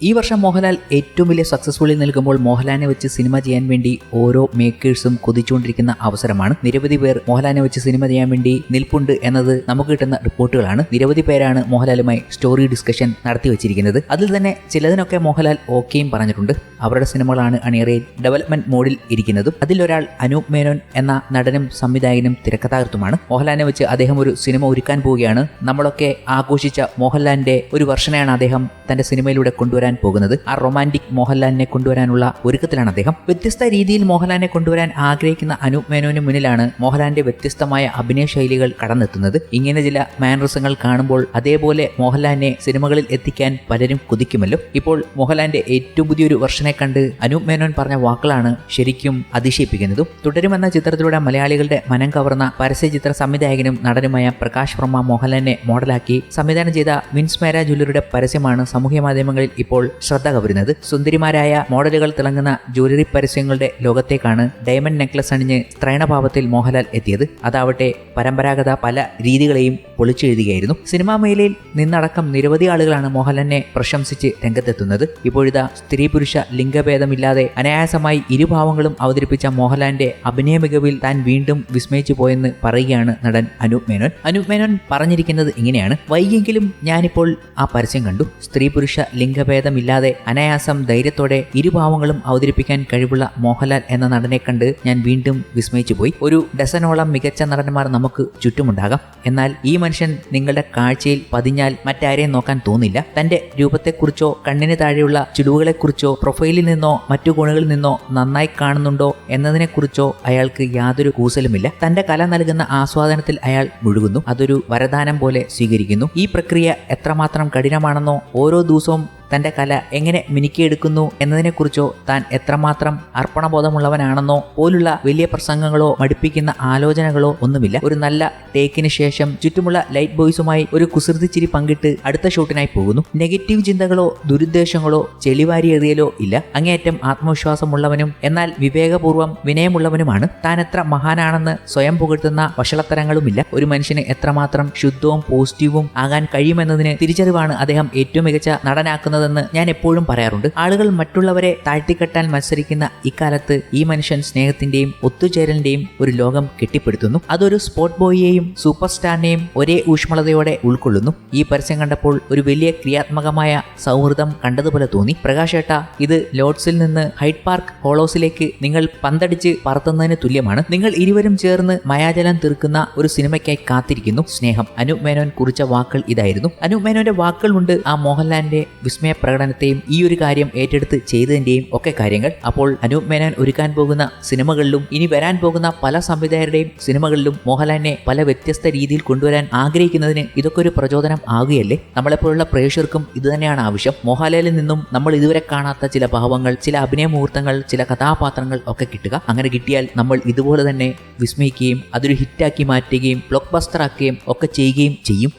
ഈ വർഷം മോഹൻലാൽ ഏറ്റവും വലിയ സക്സസ്ഫുള്ളിൽ നിൽക്കുമ്പോൾ മോഹൻലാലിനെ വെച്ച് സിനിമ ചെയ്യാൻ വേണ്ടി ഓരോ മേക്കേഴ്സും കൊതിച്ചുകൊണ്ടിരിക്കുന്ന അവസരമാണ്. നിരവധി പേർ മോഹൻലാലിനെ വെച്ച് സിനിമ ചെയ്യാൻ വേണ്ടി നിൽപ്പുണ്ട് എന്നത് നമുക്ക് കിട്ടുന്ന റിപ്പോർട്ടുകളാണ്. നിരവധി പേരാണ് മോഹൻലാലുമായി സ്റ്റോറി ഡിസ്കഷൻ നടത്തി വെച്ചിരിക്കുന്നത്. അതിൽ തന്നെ ചിലതിനൊക്കെ മോഹൻലാൽ ഓക്കെയും പറഞ്ഞിട്ടുണ്ട്. അവരുടെ സിനിമകളാണ് അണിയറയിൽ ഡെവലപ്മെന്റ് മോഡിൽ ഇരിക്കുന്നതും. അതിലൊരാൾ അനൂപ് മേനോൻ എന്ന നടനും സംവിധായകനും തിരക്കഥാകൃത്തുമാണ്. മോഹൻലാലിനെ വെച്ച് അദ്ദേഹം ഒരു സിനിമ ഒരുക്കാൻ പോവുകയാണ്. നമ്മളൊക്കെ ആഘോഷിച്ച മോഹൻലാലിന്റെ ഒരു വെർഷനെയാണ് അദ്ദേഹം തന്റെ സിനിമയിലൂടെ കൊണ്ടുവരാൻ പോകുന്നത്. ആ റൊമാന്റിക് മോഹൻലാലിനെ കൊണ്ടുവരാനുള്ള ഒരുക്കത്തിലാണ് അദ്ദേഹം. വ്യത്യസ്ത രീതിയിൽ മോഹൻലാലിനെ കൊണ്ടുവരാൻ ആഗ്രഹിക്കുന്ന അനൂപ് മേനോന് മുന്നിലാണ് മോഹൻലാലിന്റെ വ്യത്യസ്തമായ അഭിനയ ശൈലികൾ കടന്നെത്തുന്നത്. ഇങ്ങനെ ചില മാനറിസങ്ങൾ കാണുമ്പോൾ അതേപോലെ മോഹൻലാലിനെ സിനിമകളിൽ എത്തിക്കാൻ പലരും കൊതിക്കുമല്ലോ. ഇപ്പോൾ മോഹൻലാലിന്റെ ഏറ്റവും പുതിയൊരു വെർഷനെ കണ്ട് അനൂപ് മേനോൻ പറഞ്ഞ വാക്കുകളാണ് ശരിക്കും അതിശയിപ്പിക്കുന്നതും. തുടരുമെന്ന ചിത്രത്തിലൂടെ മലയാളികളുടെ മനം കവർന്ന പരസ്യചിത്ര സംവിധായകനും നടനുമായ പ്രകാശ് വർമ്മ മോഹൻലാലിനെ മോഡലാക്കി സംവിധാനം ചെയ്ത വിൻസ് മേര ജ്വല്ലറിയുടെ പരസ്യമാണ് സാമൂഹ്യ മാധ്യമങ്ങളിൽ ഇപ്പോൾ ശ്രദ്ധ കവരുന്നത്. സുന്ദരിമാരായ മോഡലുകൾ തിളങ്ങുന്ന ജ്വല്ലറി പരസ്യങ്ങളുടെ ലോകത്തേക്കാണ് ഡയമണ്ട് നെക്ലസ് അണിഞ്ഞ് സ്ത്രൈണഭാവത്തിൽ മോഹൻലാൽ എത്തിയത്. അതാവട്ടെ പരമ്പരാഗത പല രീതികളെയും പൊളിച്ചെഴുതുകയായിരുന്നു. സിനിമാ മേഖലയിൽ നിന്നടക്കം നിരവധി ആളുകളാണ് മോഹൻലാലിനെ പ്രശംസിച്ച് രംഗത്തെത്തുന്നത്. ഇപ്പോഴിതാ സ്ത്രീ പുരുഷ ലിംഗഭേദമില്ലാതെ അനായാസമായി ഇരുഭാവങ്ങളും അവതരിപ്പിച്ച മോഹൻലാലിന്റെ അഭിനയ മികവിൽ താൻ വീണ്ടും വിസ്മയിച്ചു പോയെന്ന് പറയുകയാണ് നടൻ അനൂപ് മേനോൻ. അനൂപ് മേനോൻ പറഞ്ഞിരിക്കുന്നത് ഇങ്ങനെയാണ്: വൈകിയെങ്കിലും ഞാനിപ്പോൾ ആ പരസ്യം കണ്ടു. സ്ത്രീ പുരുഷ ലിംഗഭേദമില്ലാതെ അനായാസം ധൈര്യത്തോടെ ഇരുഭാവങ്ങളും അവതരിപ്പിക്കാൻ കഴിവുള്ള മോഹൻലാൽ എന്ന നടനെ കണ്ട് ഞാൻ വീണ്ടും വിസ്മയിച്ചു പോയി. ഒരു ഡസനോളം മികച്ച നടന്മാർ നമുക്ക് ചുറ്റുമുണ്ടാകാം. എന്നാൽ ഈ മനുഷ്യൻ നിങ്ങളുടെ കാഴ്ചയിൽ പതിഞ്ഞാൽ മറ്റാരെയും നോക്കാൻ തോന്നില്ല. തന്റെ രൂപത്തെക്കുറിച്ചോ കണ്ണിന് താഴെയുള്ള ചുളിവുകളെക്കുറിച്ചോ പ്രൊഫൈലിൽ നിന്നോ മറ്റു കോണുകളിൽ നിന്നോ നന്നായി കാണുന്നുണ്ടോ എന്നതിനെക്കുറിച്ചോ അയാൾക്ക് യാതൊരു കൂസലുമില്ല. തന്റെ കല നൽകുന്ന ആസ്വാദനത്തിൽ അയാൾ മുഴുകുന്നു. അതൊരു വരദാനം പോലെ സ്വീകരിക്കുന്നു. ഈ പ്രക്രിയ എത്രമാത്രം കഠിനമാണെന്നോ ഓരോ ദിവസവും തന്റെ കല എങ്ങനെ മിനുക്കിയെടുക്കുന്നു എന്നതിനെക്കുറിച്ചോ താൻ എത്രമാത്രം അർപ്പണബോധമുള്ളവനാണെന്നോ പോലുള്ള വലിയ പ്രസംഗങ്ങളോ മടുപ്പിക്കുന്ന ആലോചനകളോ ഒന്നുമില്ല. ഒരു നല്ല ടേക്കിന് ശേഷം ചുറ്റുമുള്ള ലൈറ്റ് ബോയ്സുമായി ഒരു കുസൃതിച്ചിരി പങ്കിട്ട് അടുത്ത ഷോട്ടിനായി പോകുന്നു. നെഗറ്റീവ് ചിന്തകളോ ദുരുദ്ദേശങ്ങളോ ചെളിവാരി എറിയലോ ഇല്ല. അങ്ങേയറ്റം ആത്മവിശ്വാസമുള്ളവനും എന്നാൽ വിവേകപൂർവ്വം വിനയമുള്ളവനുമാണ്. താൻ എത്ര മഹാനാണെന്ന് സ്വയം പുകഴ്ത്തുന്ന വഷളത്തരങ്ങളുമില്ല. ഒരു മനുഷ്യന് എത്രമാത്രം ശുദ്ധവും പോസിറ്റീവും ആകാൻ കഴിയുമെന്നതിന് തിരിച്ചറിവാണ് അദ്ദേഹം ഏറ്റവും മികച്ച നടനാക്കുന്നത് െന്ന് ഞാൻ എപ്പോഴും പറയാറുണ്ട്. ആളുകൾ മറ്റുള്ളവരെ താഴ്ത്തിക്കെട്ടാൻ മത്സരിക്കുന്ന ഇക്കാലത്ത് ഈ മനുഷ്യൻ സ്നേഹത്തിന്റെയും ഒത്തുചേരലിന്റെയും ഒരു ലോകം കെട്ടിപ്പടുത്തുന്നു. അതൊരു സ്പോർട്ട് ബോയിയെയും സൂപ്പർ സ്റ്റാറിനെയും ഒരേ ഊഷ്മളതയോടെ ഉൾക്കൊള്ളുന്നു. ഈ പരസ്യം കണ്ടപ്പോൾ ഒരു വലിയ ക്രിയാത്മകമായ സൗഹൃദം കണ്ടതുപോലെ തോന്നി. പ്രകാശ് ഏട്ടാ, ഇത് ലോഡ്സിൽ നിന്ന് ഹൈഡ് പാർക്ക് ഹോളോസിലേക്ക് നിങ്ങൾ പന്തടിച്ച് പറത്തുന്നതിന് തുല്യമാണ്. നിങ്ങൾ ഇരുവരും ചേർന്ന് മായാജലം തീർക്കുന്ന ഒരു സിനിമയ്ക്കായി കാത്തിരിക്കുന്നു. സ്നേഹം. അനൂപ് മേനോൻ കുറിച്ച വാക്കുകൾ ഇതായിരുന്നു. അനൂപ് മേനോന്റെ വാക്കുകളുണ്ട് ആ മോഹൻലാലിന്റെ വിസ്മയ പ്രകടനത്തെയും ഈ ഒരു കാര്യം ഏറ്റെടുത്ത് ചെയ്തതിന്റെയും ഒക്കെ കാര്യങ്ങൾ. അപ്പോൾ അനൂപ് മേനോൻ ഒരുക്കാൻ പോകുന്ന സിനിമകളിലും ഇനി വരാൻ പോകുന്ന പല സംവിധായകരുടെയും സിനിമകളിലും മോഹൻലാലിനെ പല വ്യത്യസ്ത രീതിയിൽ കൊണ്ടുവരാൻ ആഗ്രഹിക്കുന്നതിന് ഇതൊക്കെ ഒരു പ്രചോദനം ആകുകയല്ലേ? നമ്മളെപ്പോലുള്ള പ്രേക്ഷകർക്കും ഇതുതന്നെയാണ് ആവശ്യം. മോഹൻലാലിൽ നിന്നും നമ്മൾ ഇതുവരെ കാണാത്ത ചില ഭാവങ്ങൾ, ചില അഭിനയ മുഹൂർത്തങ്ങൾ, ചില കഥാപാത്രങ്ങൾ ഒക്കെ കിട്ടുക. അങ്ങനെ കിട്ടിയാൽ നമ്മൾ ഇതുപോലെ തന്നെ വിസ്മയിക്കുകയും അതൊരു ഹിറ്റാക്കി മാറ്റുകയും ബ്ലോക്ക് ബസ്റ്റർ ആക്കുകയും ഒക്കെ ചെയ്യുകയും ചെയ്യും.